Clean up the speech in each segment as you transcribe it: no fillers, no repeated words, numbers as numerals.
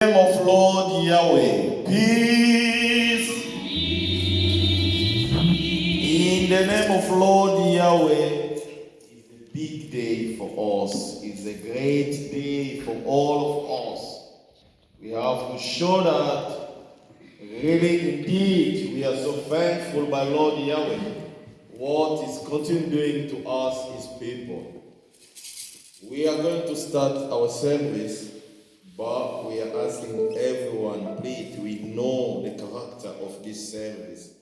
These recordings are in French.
name of Lord Yahweh, peace. In the name of Lord Yahweh, it's a big day for us. It's a great day for all of us. We have to show that really indeed we are so thankful by Lord Yahweh. What is continuing doing to us, His people. We are going to start our service. But we are asking everyone, please, we know the character of this service,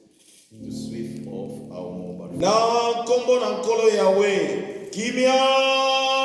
to switch off our mobile. Now, kombo na nkolo Yahweh, kimya.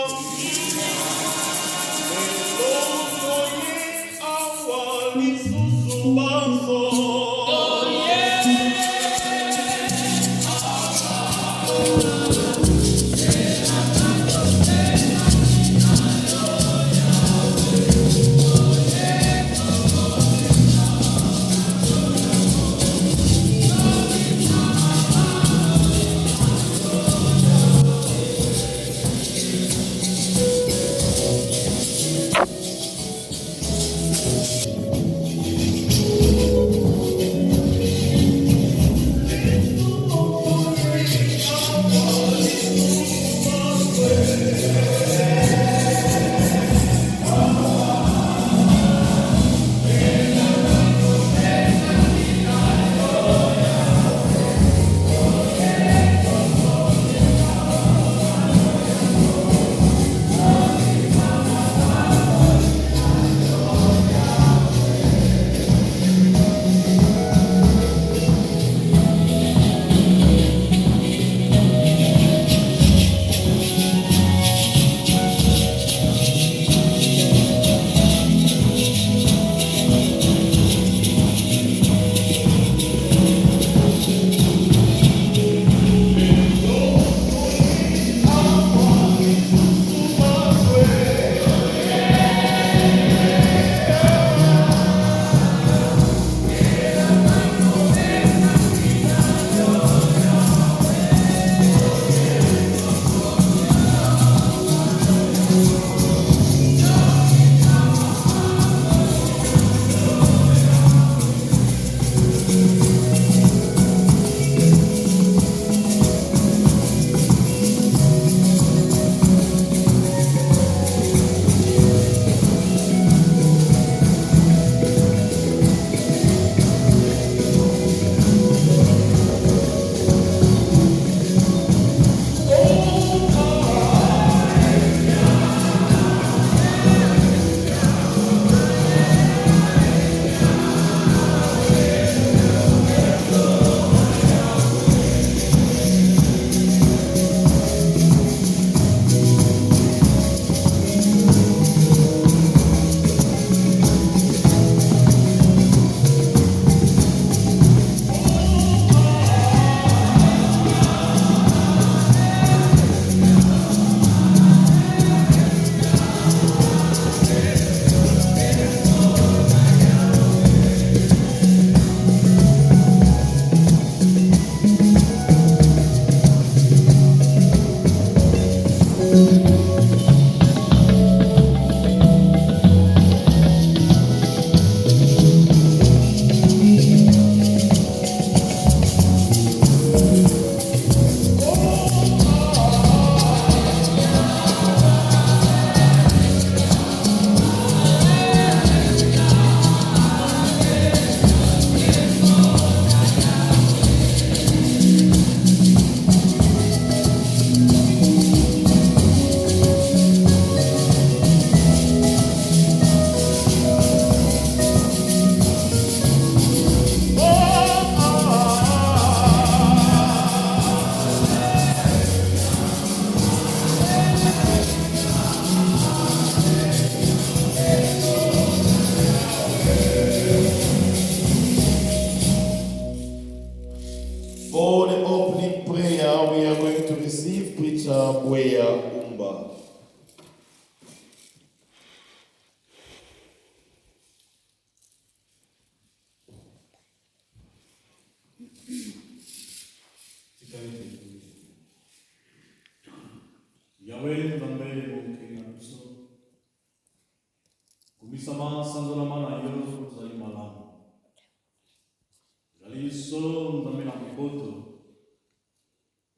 solo nzambe na mikoto,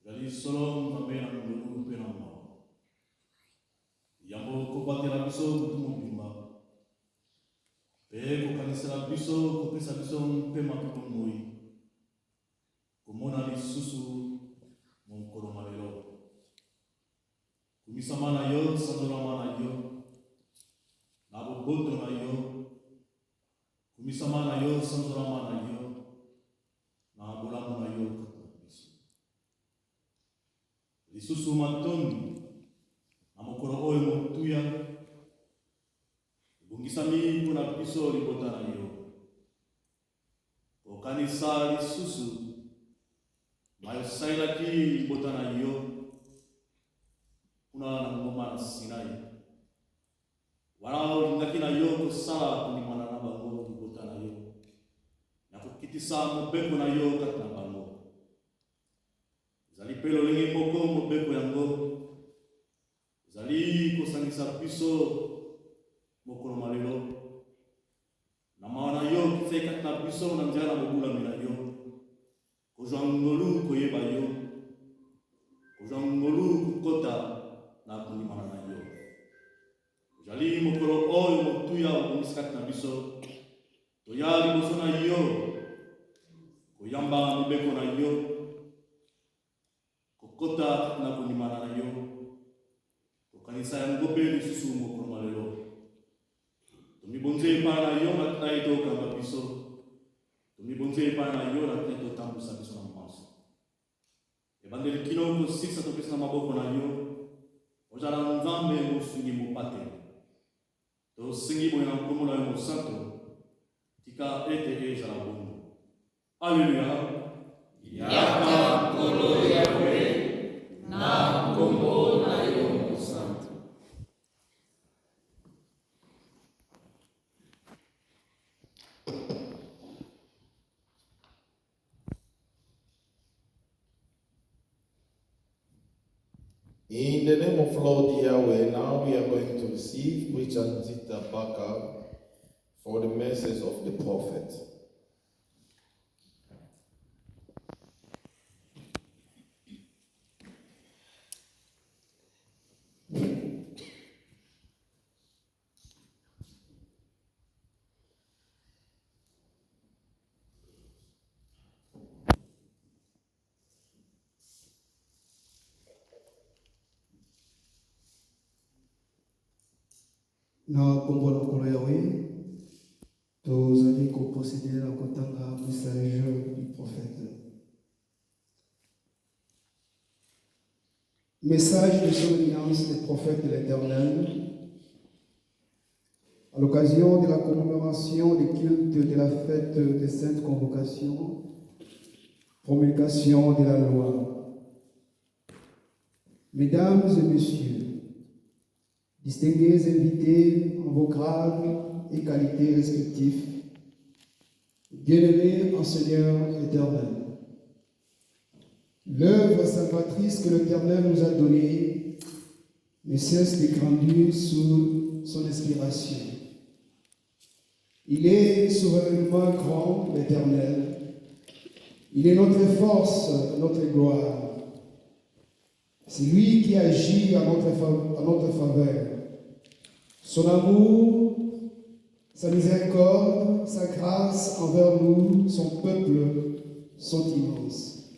ezali solo nzambe na ngolu mpe na mawa. Yango kobatela biso kutu mobimba, mpe kokanisela biso, kopesa biso mpe matuto moi, komona lisusu mokolo malelo. Kumisama na yo, sanzolama na yo, na boboto na yo, kumisama na yo, sanzolama na yo, na bolamu na yo kaka biso. Lisusu matondi, na mokolo oyo motuya, ebongisami mpona biso libota na yo. Kokanisa lisusu, mayosalaki libota na yo, kuna na ngoma na Sinai. Wana olingaki na yo kosala kondimana na bango libota na yo, na kokitisa mobeko na yo kati na bango. Ezali mpe lolenge moko mobeko yango, ezali kosangisa biso mokolo malelo, na mawa na yo kifai kati na biso na nzela na bobulami na yo, kozwa ngolu koyeba yo, kozwa ngolu kokota na kondimana na yo. Ezali mokolo oyo motuya obongisi kati na biso, toya liboso na yo, koyamba mibeko na yo, kokota kati na kondimana na yo, kokanisa yango mpe lisusu mokolo malelo. Tomibonze epai na yo na tina ete okamba biso, tomibonze epai na yo na tina ete otambusa biso na manso. Ebandeli kino kosisa topesa na maboko na yo, ozala nzambe mosungi mopate. Tosingi boye na nkombo na yo mosantu, tika ete ezala bongo. Alleluya. Yaka nkolo Yawe, na nkombo na yo mosantu. In the name of Lord Yahweh, now we are going to receive Preacher Nzita Baka for the message of the prophet. Na kombo na nkolo Yawe, tozali koprocéder na kotanga message du prophète. Message de son éminence des prophètes de l'Éternel, à l'occasion de la commémoration des cultes de la fête des saintes convocations, promulgation de la loi. Mesdames et messieurs, distingués invités en vos grades et qualités respectifs, bien-aimés en Seigneur éternel, l'œuvre salvatrice que l'Éternel nous a donnée ne cesse de grandir sous son inspiration. Il est souverainement grand, l'Éternel. Il est notre force, notre gloire. C'est lui qui agit à notre faveur. Son amour, sa miséricorde, sa grâce envers nous, son peuple, sont immenses.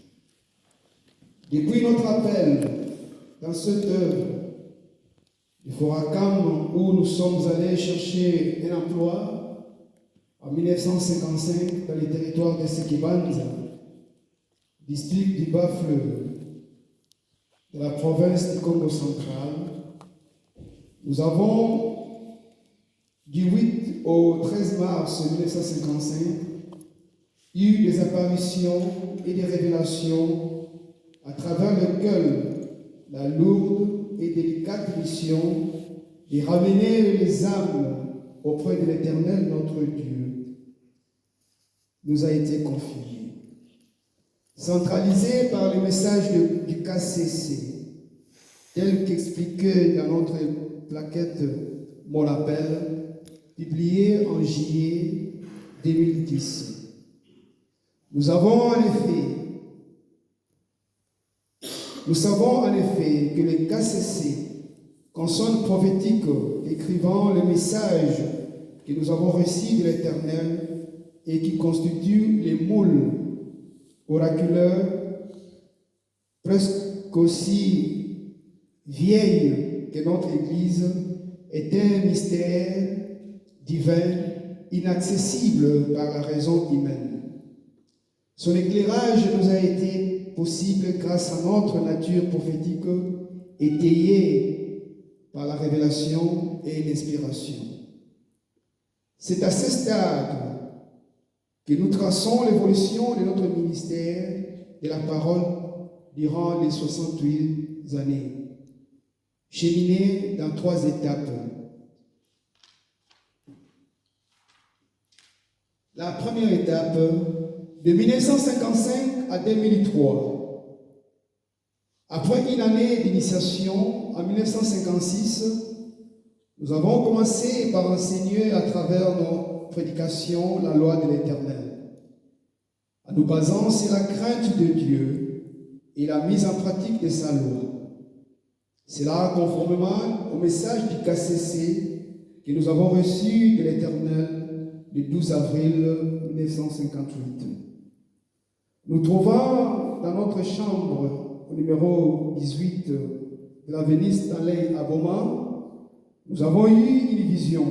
Depuis notre appel dans cette œuvre, il faudra Forakam, où nous sommes allés chercher un emploi en 1955 dans les territoires de Sekibanza, district du Bas-Fleuve, de la province du Congo central. Nous avons, du 8 au 13 mars 1955, eu des apparitions et des révélations à travers lesquelles la lourde et délicate mission de ramener les âmes auprès de l'Éternel notre Dieu nous a été confiée. Centralisée par le message du KCC, tel qu'expliqué dans notre plaquette Mon appel, publiée en juillet 2010. Nous savons en effet que les KCC, consonnes prophétiques écrivant le message que nous avons reçu de l'Éternel et qui constituent les moules oraculaires presque aussi vieilles que notre Église, est un mystère divin inaccessible par la raison humaine. Son éclairage nous a été possible grâce à notre nature prophétique étayée par la révélation et l'inspiration. C'est à ce stade que nous traçons l'évolution de notre ministère de la parole durant les 68 années, cheminé dans 3 étapes. La première étape, de 1955 à 2003. Après une année d'initiation, en 1956, nous avons commencé par enseigner à travers nos prédications la loi de l'Éternel, en nous basant sur la crainte de Dieu et la mise en pratique de sa loi. Cela conformément au message du KCC que nous avons reçu de l'Éternel le 12 avril 1958. Nous trouvons dans notre chambre au numéro 18 de l'avenue Stanley à Beaumont, nous avons eu une vision.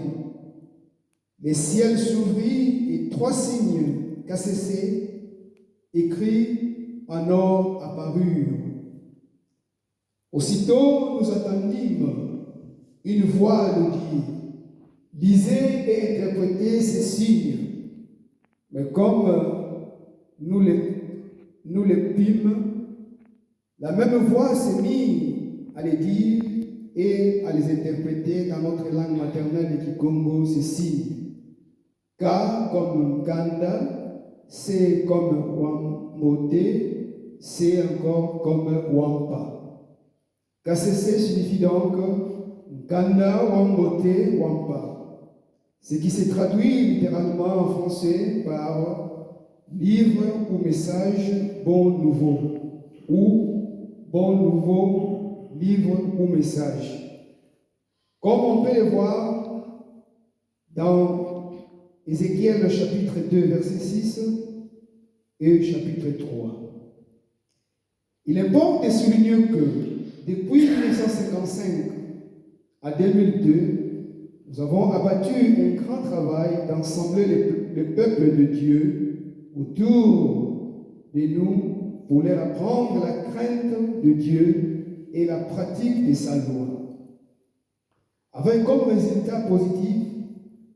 Le ciel s'ouvrit et 3 signes KCC écrits en or apparurent. Aussitôt, nous attendîmes une voix nous dire: lisez et interprétez ces signes. Mais comme nous les pîmes, la même voix s'est mise à les dire et à les interpréter dans notre langue maternelle du Congo, ces signes. K comme Ganda, C comme Wambote, C encore comme Wampa. KCC signifie donc Ganda, Wambote, Wampa. Ce qui se traduit littéralement en français par livre ou message bon nouveau ou bon nouveau livre ou message. Comme on peut le voir dans Ézéchiel chapitre 2 verset 6 et chapitre 3. Il importe de souligner que depuis 1955 à 2002, nous avons abattu un grand travail d'assembler le peuple de Dieu autour de nous pour leur apprendre la crainte de Dieu et la pratique de sa loi. Avec comme résultat positif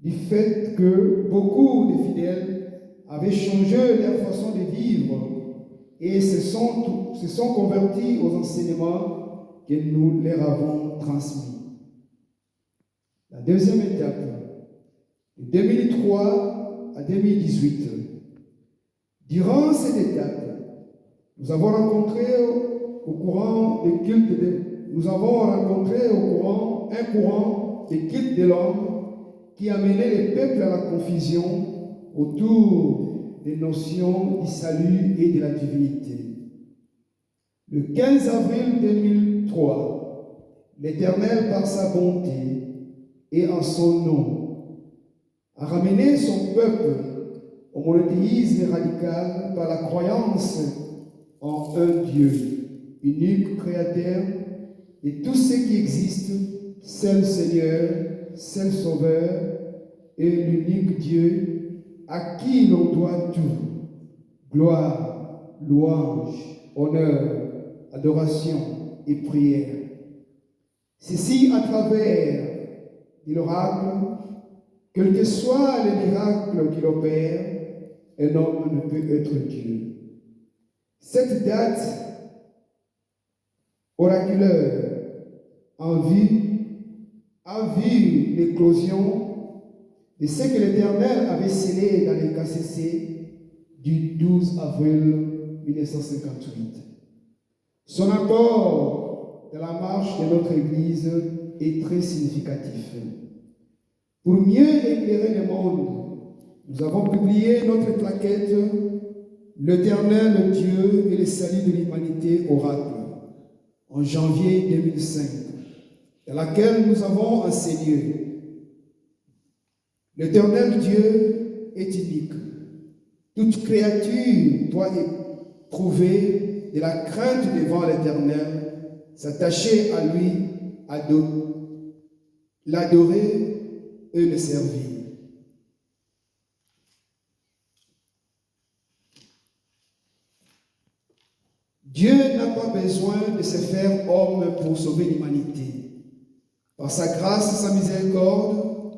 du fait que beaucoup de fidèles avaient changé leur façon de vivre et se sont convertis aux enseignements que nous leur avons transmis. La deuxième étape, de 2003 à 2018. Durant cette étape, nous avons rencontré un courant de culte de l'homme qui amenait les peuples à la confusion autour des notions du salut et de la divinité. Le 15 avril 2003, l'Éternel, par sa bonté et en son nom, a ramené son peuple au monothéisme radical par la croyance en un Dieu, unique créateur de tout ce qui existe, seul Seigneur, seul Sauveur et l'unique Dieu à qui l'on doit tout: gloire, louange, honneur, adoration et prière. Ceci à travers l'oracle, quel que soit le miracle qu'il opère, un homme ne peut être Dieu. Cette date oraculaire a vu l'éclosion de ce que l'Éternel avait scellé dans les KCC du 12 avril 1958. Son apport dans la marche de notre Église est très significatif. Pour mieux éclairer le monde, nous avons publié notre plaquette L'Éternel Dieu et le salut de l'humanité oracle, en janvier 2005, dans laquelle nous avons enseigné. L'Éternel Dieu est unique. Toute créature doit éprouver de la crainte devant l'Éternel, s'attacher à lui, l'adorer et le servir. Dieu n'a pas besoin de se faire homme pour sauver l'humanité. Par sa grâce, sa miséricorde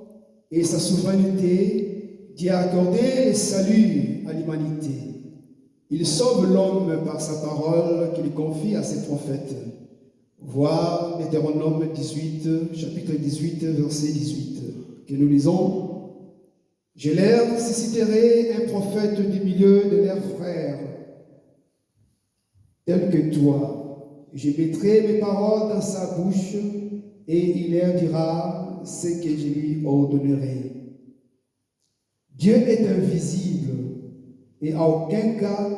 et sa souveraineté, Dieu a accordé le salut à l'humanité. Il sauve l'homme par sa parole qu'il confie à ses prophètes. Voir Deutéronome 18, chapitre 18, verset 18, que nous lisons. « Je leur susciterai un prophète du milieu de leurs frères, tel que toi. Je mettrai mes paroles dans sa bouche et il leur dira ce que je lui ordonnerai. » Dieu est invisible et à aucun cas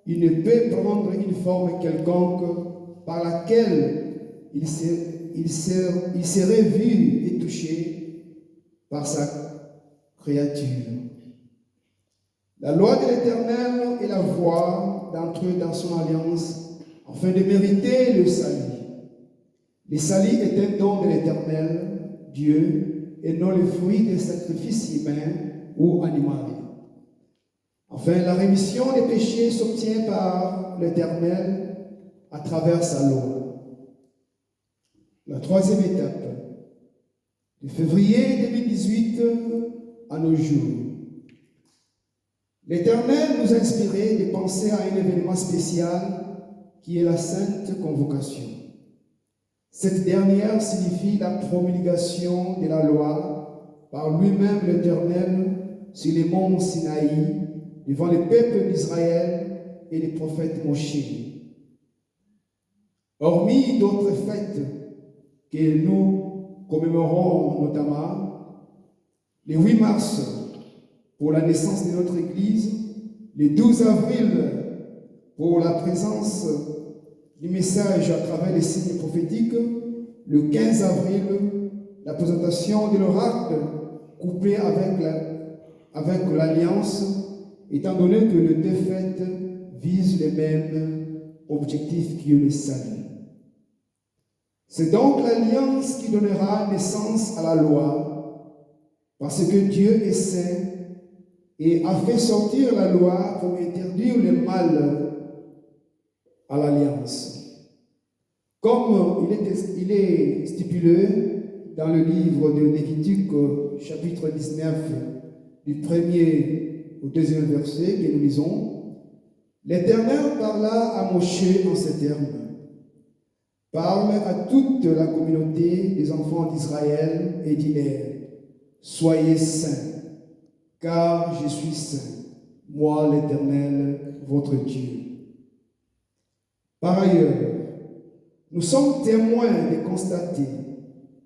il ne peut prendre une forme quelconque par laquelle il serait vu et touché par sa créature. La loi de l'Éternel est la voie d'entrer dans son alliance afin de mériter le salut. Le salut est un don de l'Éternel, Dieu, et non le fruit des sacrifices humains ou animaux. Enfin, la rémission des péchés s'obtient par l'Éternel à travers sa loi. La troisième étape, de février 2018 à nos jours. L'Éternel nous a inspiré de penser à un événement spécial qui est la Sainte Convocation. Cette dernière signifie la promulgation de la loi par lui-même l'Éternel sur les monts Sinaï, devant le peuple d'Israël et les prophètes Moshe. Hormis d'autres fêtes que nous commémorons notamment, le 8 mars pour la naissance de notre Église, le 12 avril pour la présence du message à travers les signes prophétiques, le 15 avril, la présentation de l'oracle couplée avec l'alliance, étant donné que les deux fêtes visent les mêmes objectifs qui est le salut. C'est donc l'alliance qui donnera naissance à la loi, parce que Dieu est saint et a fait sortir la loi pour interdire le mal à l'alliance. Comme il est stipulé dans le livre de Lévitique, chapitre 19, du 1er au 2e verset que nous lisons, l'Éternel parla à Moshe en ces termes. Parle à toute la communauté des enfants d'Israël et dis-leur, soyez saints, car je suis saint, moi l'Éternel, votre Dieu. Par ailleurs, nous sommes témoins de constater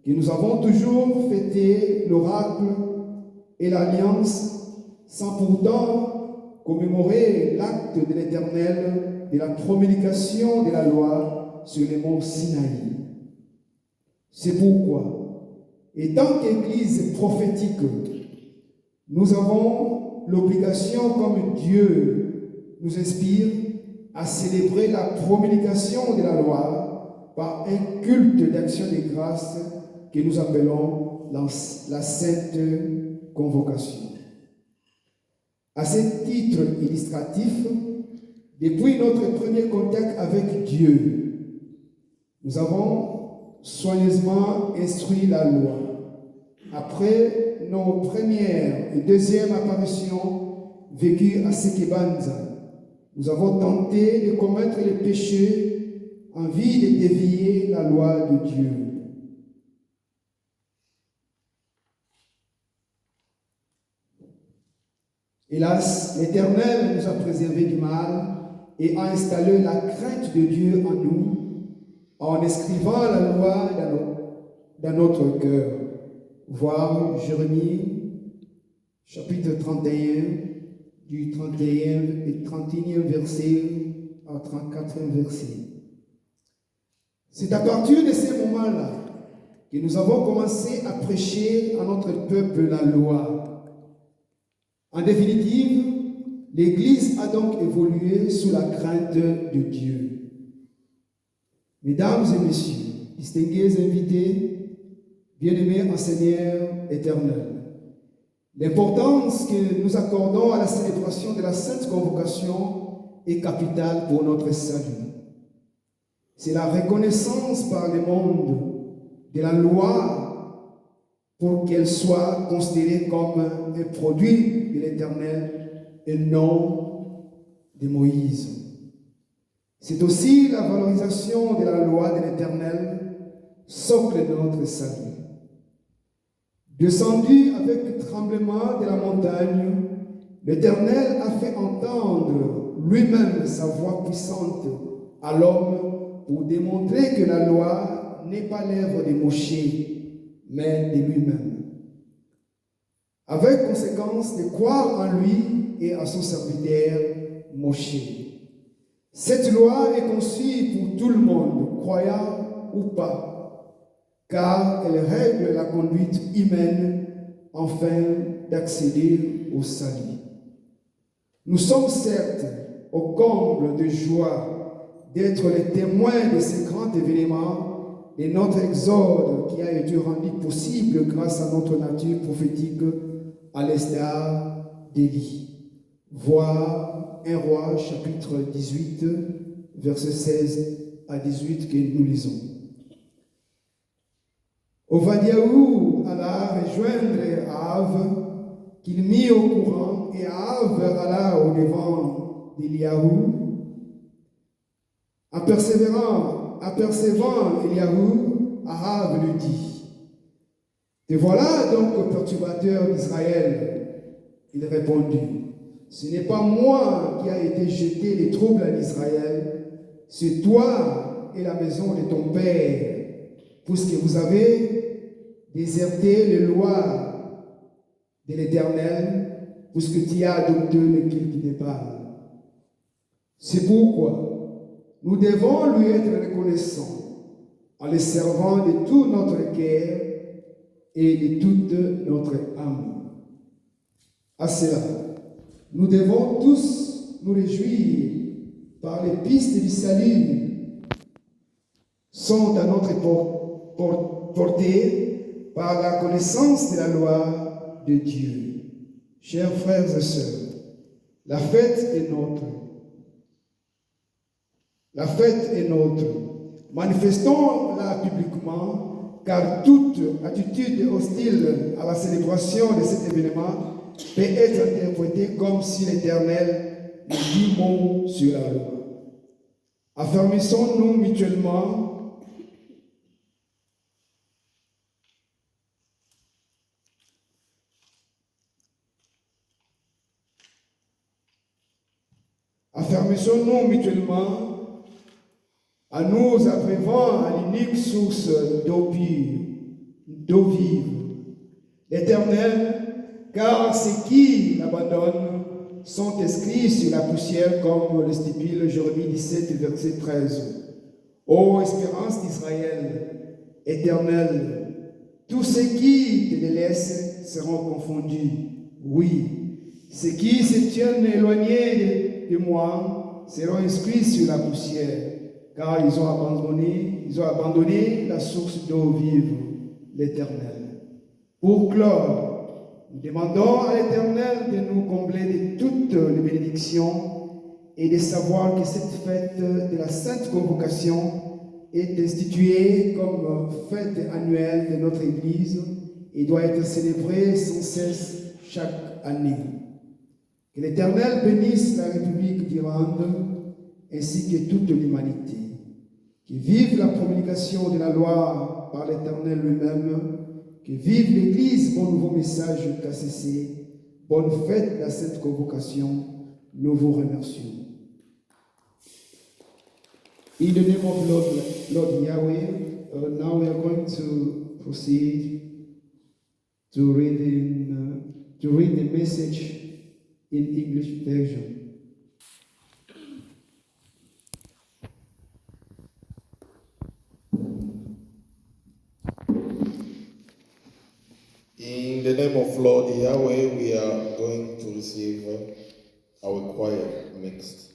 que nous avons toujours fêté l'oracle et l'alliance sans pourtant commémorer l'acte de l'Éternel de la promulgation de la loi sur les monts Sinaï. C'est pourquoi, étant qu'Église prophétique, nous avons l'obligation, comme Dieu nous inspire, à célébrer la promulgation de la loi par un culte d'action de grâce que nous appelons la Sainte Convocation. À ce titre illustratif, depuis notre premier contact avec Dieu, nous avons soigneusement instruit la loi. Après nos premières et deuxièmes apparitions vécues à Sekebanza, nous avons tenté de commettre les péchés en vue de dévier la loi de Dieu. Hélas, l'Éternel nous a préservés du mal et a installé la crainte de Dieu en nous en inscrivant la loi dans notre cœur. Voir Jérémie, chapitre 31, du 31e verset au 34e verset. C'est à partir de ces moments-là que nous avons commencé à prêcher à notre peuple la loi. En définitive, l'Église a donc évolué sous la crainte de Dieu. Mesdames et messieurs, distingués invités, bien-aimés en Seigneur éternel, l'importance que nous accordons à la célébration de la Sainte Convocation est capitale pour notre salut. C'est la reconnaissance par le monde de la loi pour qu'elle soit considérée comme un produit de l'Éternel et non de Moïse. C'est aussi la valorisation de la loi de l'Éternel, socle de notre salut. Descendu avec tremblement de la montagne, l'Éternel a fait entendre lui-même sa voix puissante à l'homme pour démontrer que la loi n'est pas l'œuvre de Moshe, mais de lui-même. Avec conséquence de croire en lui et à son serviteur Moshe. Cette loi est conçue pour tout le monde, croyant ou pas, car elle règle la conduite humaine afin d'accéder au salut. Nous sommes certes au comble de joie d'être les témoins de ces grands événements et notre exode qui a été rendu possible grâce à notre nature prophétique à l'instar d'Élie. Voir 1 Roi chapitre 18, versets 16 à 18 que nous lisons. Ovadiaou alla rejoindre Av, qu'il mit au courant, et Av alla au devant d'Eliaou. Apercevant Eliaou, Av lui dit: te voilà donc perturbateur d'Israël. Il répondit: ce n'est pas moi qui a été jeté les troubles en Israël, c'est toi et la maison de ton père, puisque vous avez déserté les lois de l'Éternel, puisque tu as adopté le culte des Baals. C'est pourquoi nous devons lui être reconnaissants en le servant de tout notre cœur et de toute notre âme. À cela, nous devons tous nous réjouir par les pistes du salut sont à notre portée par la connaissance de la loi de Dieu. Chers frères et sœurs, la fête est nôtre. La fête est nôtre. Manifestons-la publiquement, car toute attitude hostile à la célébration de cet événement peut être interprétée comme si l'Éternel nous dit mot sur la loi. Affermissons-nous mutuellement en nous abreuvant à l'unique source d'eau vive, l'Éternel, car ceux qui l'abandonnent sont inscrits sur la poussière, comme le stipule Jérémie 17, verset 13. Ô espérance d'Israël, Éternel, tous ceux qui te délaissent seront confondus. Oui, ceux qui se tiennent éloignés de moi seront inscrits sur la poussière, car ils ont abandonné la source d'eau vive, l'Éternel. Pour clore, nous demandons à l'Éternel de nous combler de toutes les bénédictions et de savoir que cette fête de la Sainte Convocation est instituée comme fête annuelle de notre Église et doit être célébrée sans cesse chaque année. Que l'Éternel bénisse la République d'Irlande ainsi que toute l'humanité. Que vive la promulgation de la loi par l'Éternel lui-même. Que vive l'Église, bon nouveau message KCC. Bonne fête de la Sainte Convocation. Nous vous remercions. In the name of Lord Yahweh, now we are going to proceed to read the message in English version. In the name of Lord Yahweh, we are going to receive our choir mixed.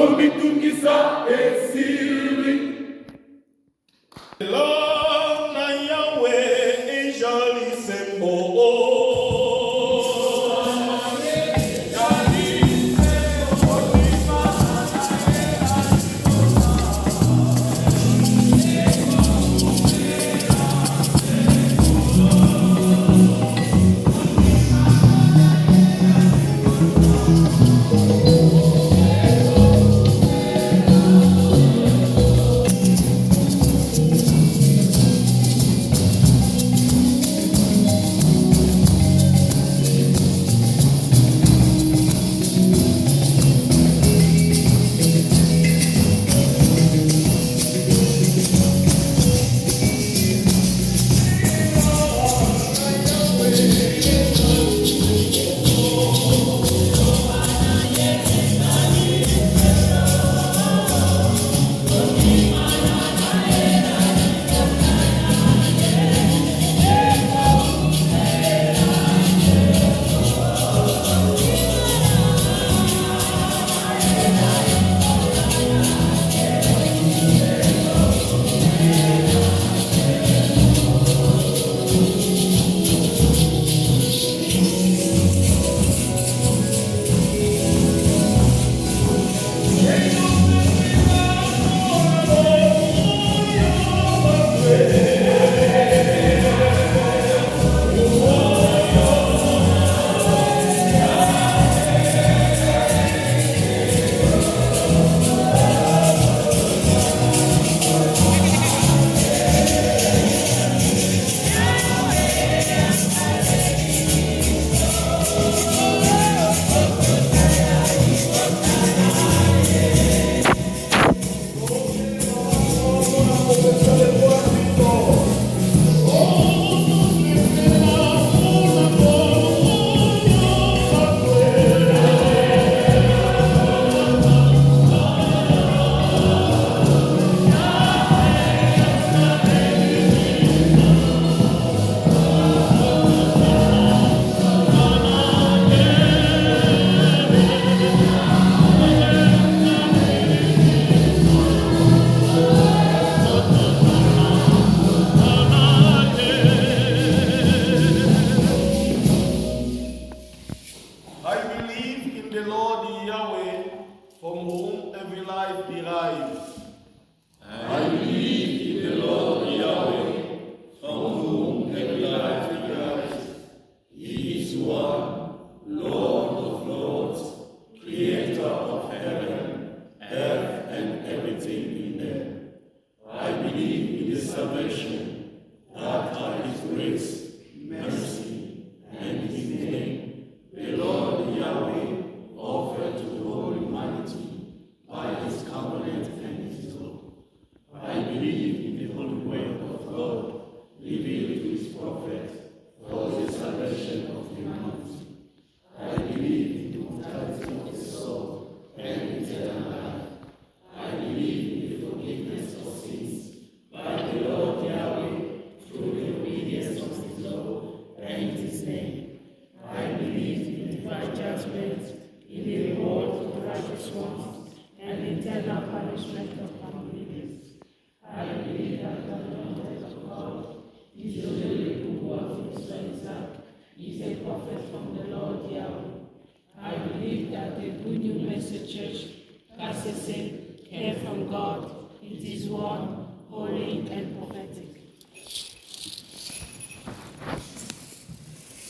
omitungisa esili. Lord na Yahweh ijali sembo.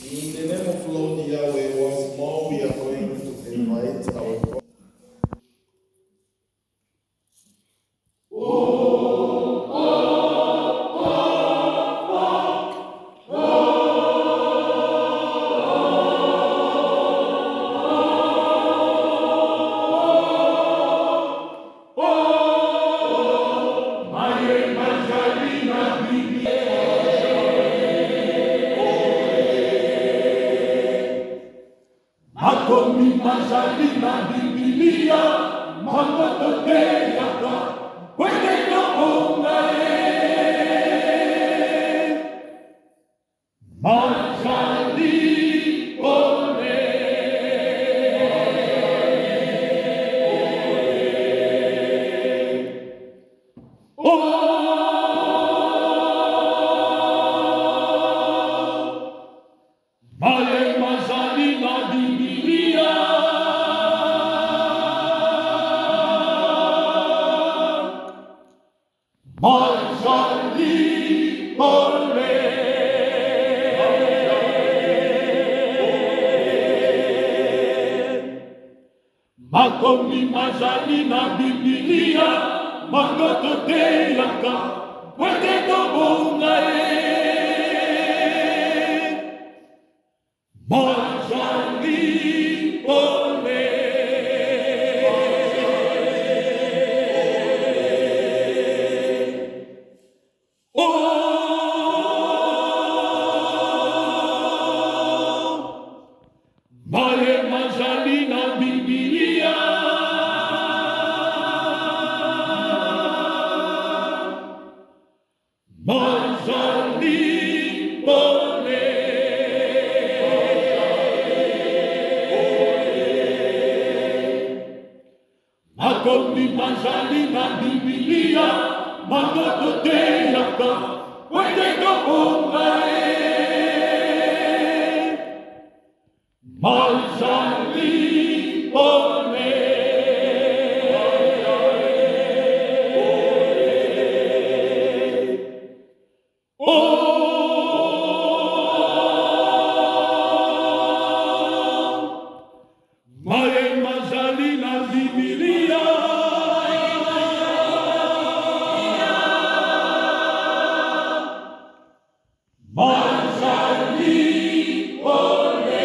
In the name of Lord Yahweh, once more we are going to invite our Maria Magdalena Majali pole. Makomi majali na Biblia, mangoto te yaka, wete to bunga Majali pole. Male majali na Biblia, majali pole. Makomi majali na Biblia, mangoto te yaka, wete to bunga Majali pole. Male majali na Biblia, majali pole.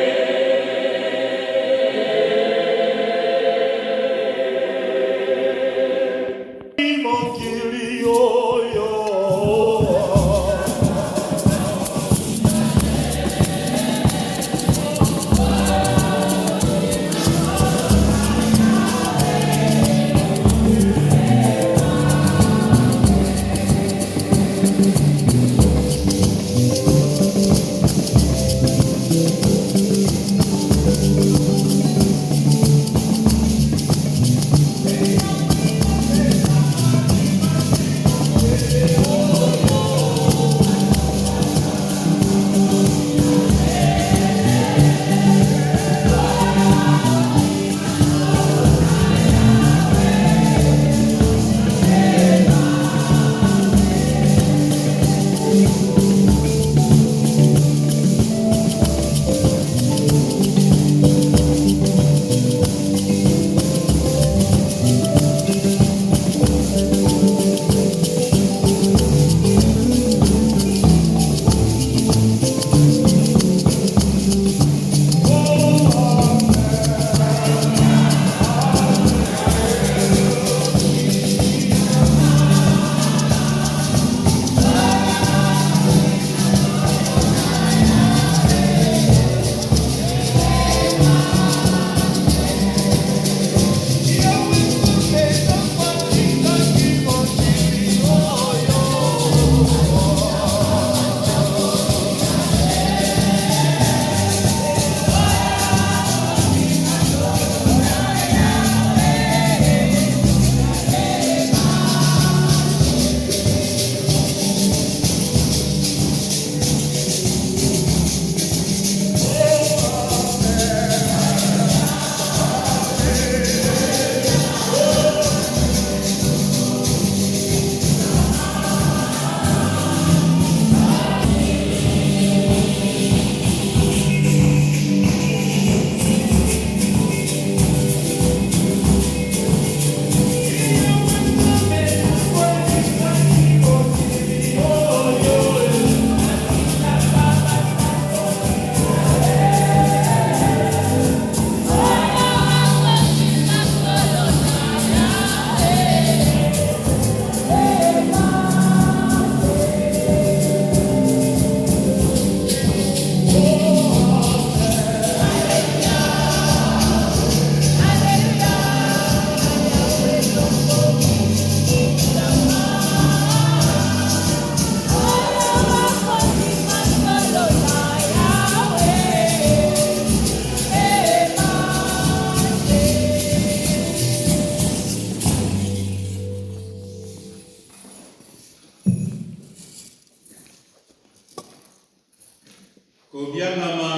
Kobiangama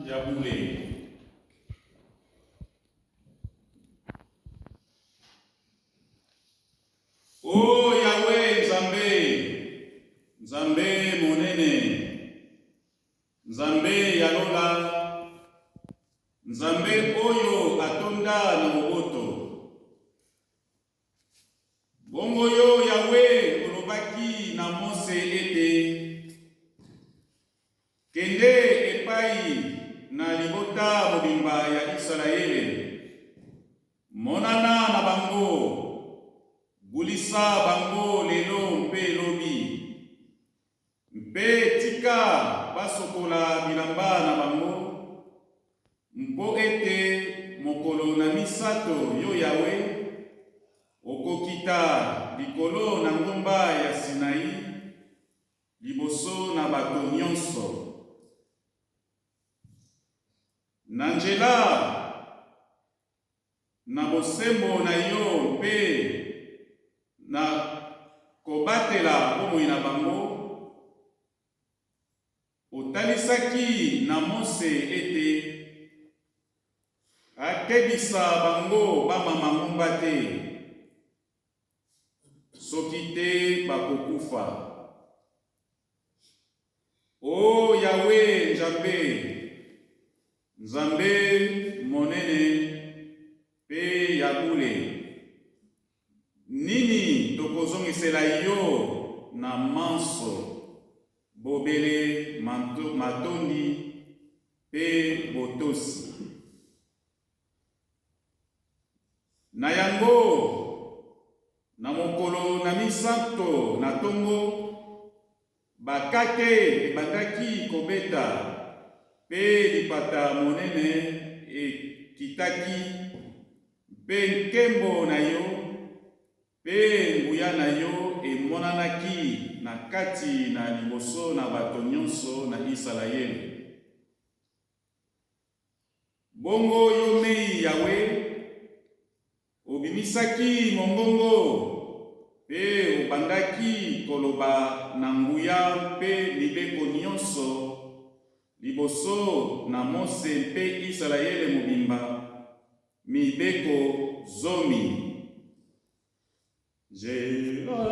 Yabule. Oh Yahweh Nzambe Bongo yo Yahweh olobaki na Mose ete kende epai na libota mobimba ya Israele, monana na bango, bulisa bango lelo mpe lobi, mpe tika basokola bilamba na bango, mpo ete mokolo na misato yo Yahweh okokita likolo na ngomba ya Sinai liboso na bato nyonso. Na nzela na bosembo na yo mpe na kobatela bomoi na bango, otalisaki na Mose ete akebisa bango bamama ngomba te, soki te bakokufa. O Yahweh Nzambe monene pe ya bule, nini tokozongisela yo na manso, bobele, matondi pe botosi? Na yango, na mokolo na misato na tongo, bakake ebandaki kobeta, pe lipata monene ekitaki, pe nkembo na yo, pe nguya na yo emonanaki na kati na liboso na bato nyonso na Israele. Bongo yo mei Yahweh, obimisaki mongongo, pe obandaki koloba na nguya pe libeko nyonso liboso na Mose mpe Israele mobimba, mibeko zomi. Nzela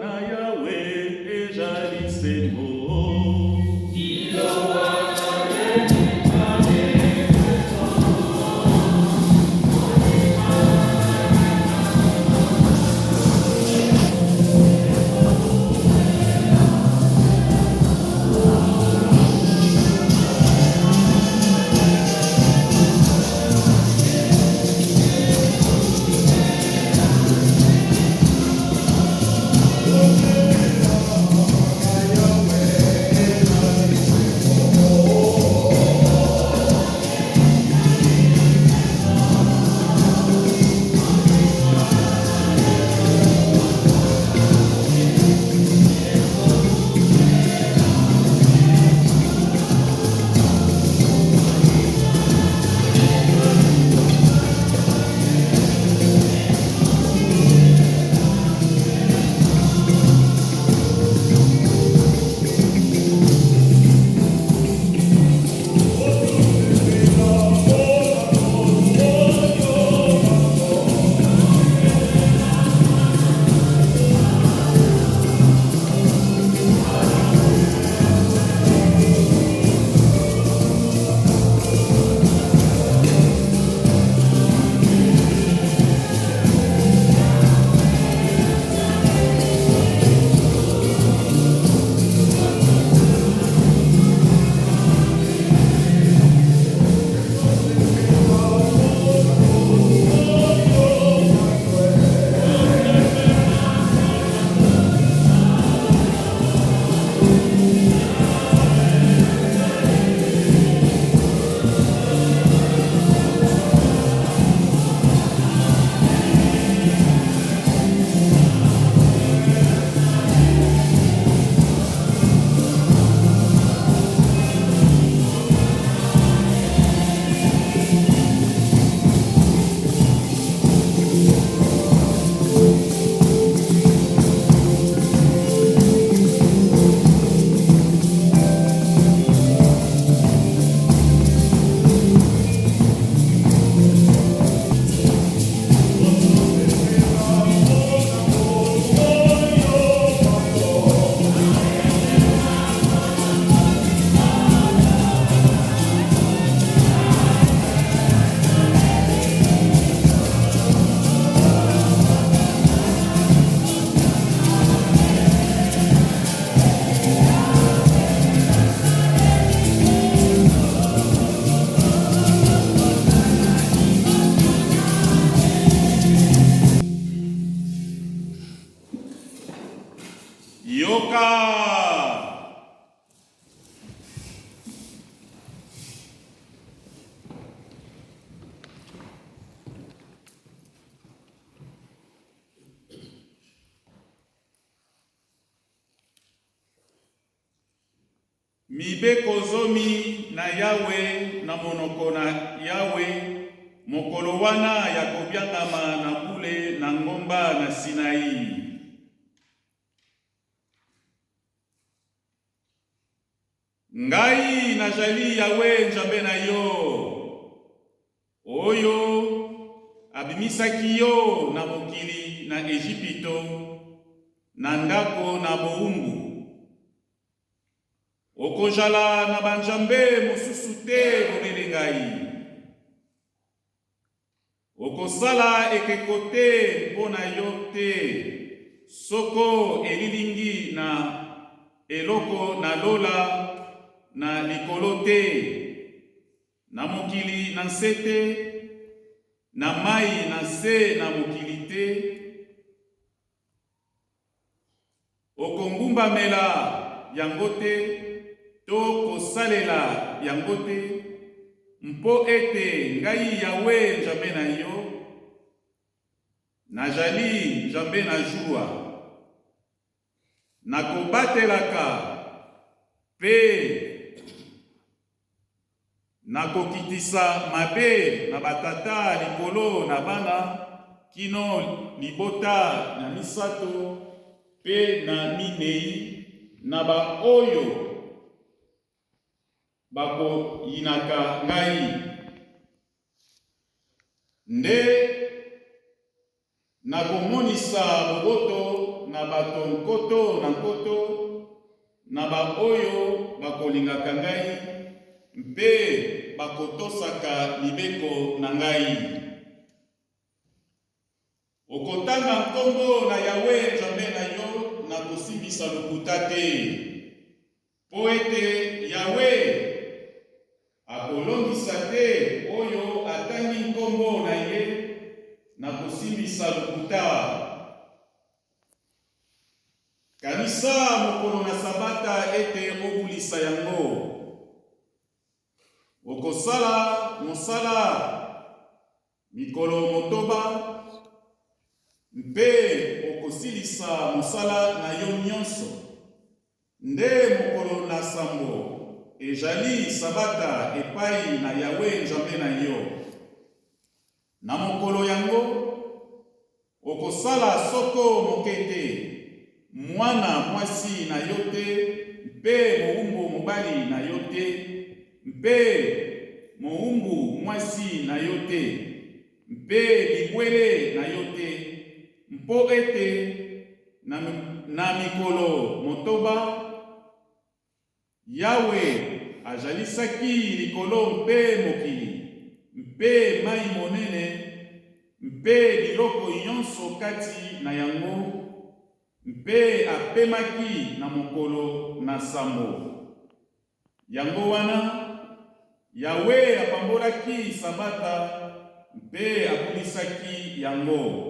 na Yahweh ezali sembo. Yoka! Mibeko zomi na Yawe na monoko na Yawe, mokolo wana ya kobiangama na bule na ngomba na Sinai. Ngai najali Yawe nzambe na yo, oyo abimisaki yo na mokili na Ejipito, na ndako na boumbu. Okozala na banjambe mosusu te bomele ngai. Okosala ekeko te mpo na yo te, soko elilingi na eloko na lola na likolo te, na mokili na nse te, na mai na se na mokili te. Okongumbamela yango te, to kosalela yango te, mpo ete ngai Yawe nzambe na yo, najali nzambe na jua, nakobatelaka pe nakokitisa mabe na batata likolo na bana, kino libota na misato pe na minei, na ba oyo bako yinaka ngai. Nde nakomonisa boboto na bato nkoto na nkoto, na ba oyo bakolingaka ngai, mpe bakotosaka libeko na ngai. Okotanga nkombo na Yawe nzambe na yo na kosimbisa lokuta te, po ete Yawe akolongisa te oyo atangi nkombo na ye na kosimbisa lokuta. Kanisa mokolo na sabata ete obulisa yango. Okosala mosala mikolo motoba, mpe okosilisa mosala na yo nyonso. Nde mokolo na sambo ejali sabata epai na Yawe nzambe na yo. Na mokolo yango okosala soko mokete, mwana mwasi na yo te, mpe moumbu mobali na yo te, mpe moumbu mwasi na yo te, mpe libwele na yo te, mpo ete na mikolo motoba Yawe ajalisaki likolo mpe mokili, mpe mai monene, mpe biloko nyonso kati na yango, mpe apemaki na mokolo na sambo. Yango wana Yawe apambolaki sabata, mpe abulisaki yango.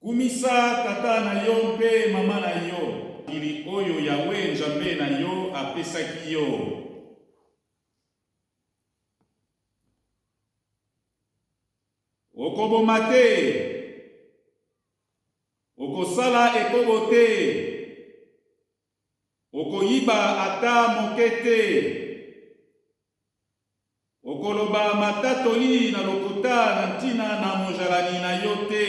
Kumisa tata na yo mpe mama na yo ili oyo Yawe nzambe na yo apesaki yo. Okoboma te, okosala ekobo te, okoyiba ata moke te, okoloba matatoli na lokuta na ntina na mojalani na yo te,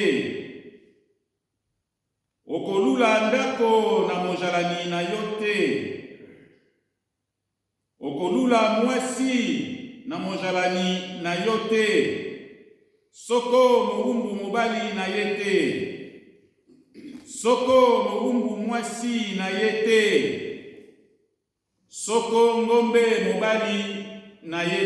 okolula ndako na mojalani na yo te, okolula mwasi na mojalani na yo te, soko moumbu mobali na ye te, soko moumbu mwasi na ye te, soko ngombe mobali na ye